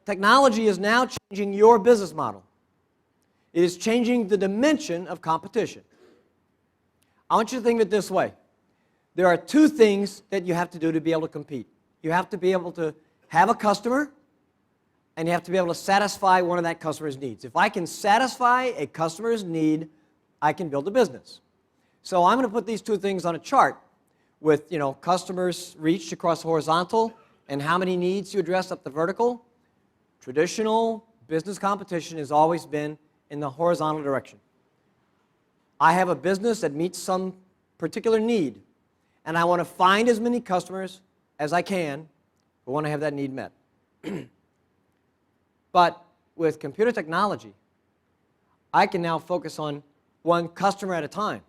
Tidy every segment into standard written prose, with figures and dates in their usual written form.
Technology is now changing your business model. It is changing the dimension of competition. I want you to think of it this way. There are two things that you have to do to be able to compete. You have to be able to have a customer, and you have to be able to satisfy one of that customer's needs. If I can satisfy a customer's need, I can build a business. So I'm going to put these two things on a chart with, customers reached across the horizontal and how many needs you address up the vertical. Traditional business competition has always been in the horizontal direction. I have a business that meets some particular need, and I want to find as many customers as I can who want to have that need met. But with computer technology, I can now focus on one customer at a time.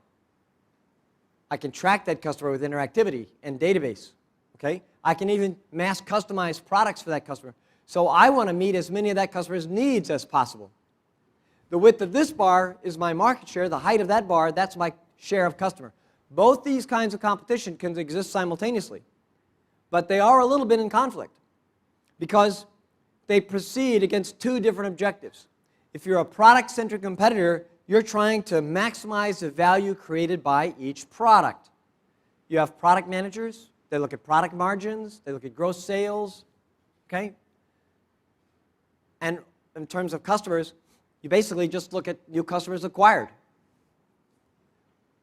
I can track that customer with interactivity and database. Okay? I can even mass customize products for that customer. So I want to meet as many of that customer's needs as possible. The width of this bar is my market share. The height of that bar, that's my share of customer. Both these kinds of competition can exist simultaneously. But they are a little bit in conflict because they proceed against two different objectives. If you're a product-centric competitor, you're trying to maximize the value created by each product. You have product managers. They look at product margins. They look at gross sales. Okay? And in terms of customers, you basically just look at new customers acquired.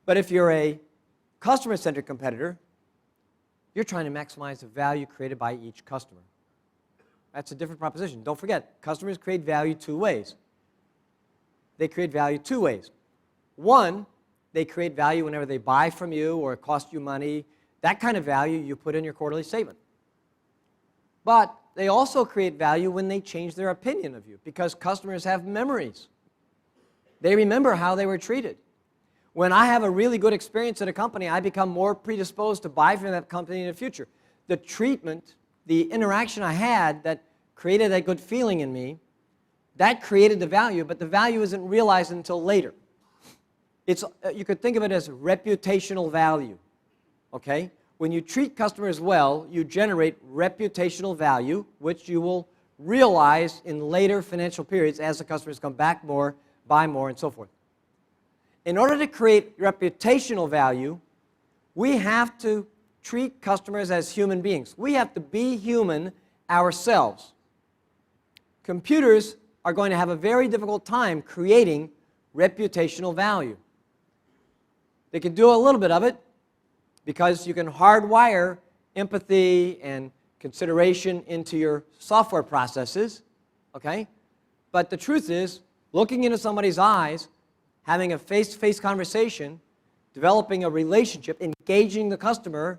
But if you're a customer-centric competitor, you're trying to maximize the value created by each customer. That's a different proposition. Don't forget, customers create value two ways. They create value two ways. One, they create value whenever they buy from you or it costs you money. That kind of value you put in your quarterly statement. But they also create value when they change their opinion of you because customers have memories. They remember how they were treated. When I have a really good experience at a company, I become more predisposed to buy from that company in the future. The treatment, the interaction I had that created that good feeling in me, that created the value, but the value isn't realized until later. You could think of it as reputational value. Okay? When you treat customers well, you generate reputational value, which you will realize in later financial periods as the customers come back more, buy more, and so forth. In order to create reputational value, we have to treat customers as human beings. We have to be human ourselves. Computers are going to have a very difficult time creating reputational value. They can do a little bit of it because you can hardwire empathy and consideration into your software processes, okay? But the truth is, looking into somebody's eyes, having a face-to-face conversation, developing a relationship, engaging the customer,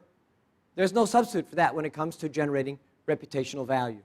there's no substitute for that when it comes to generating reputational value.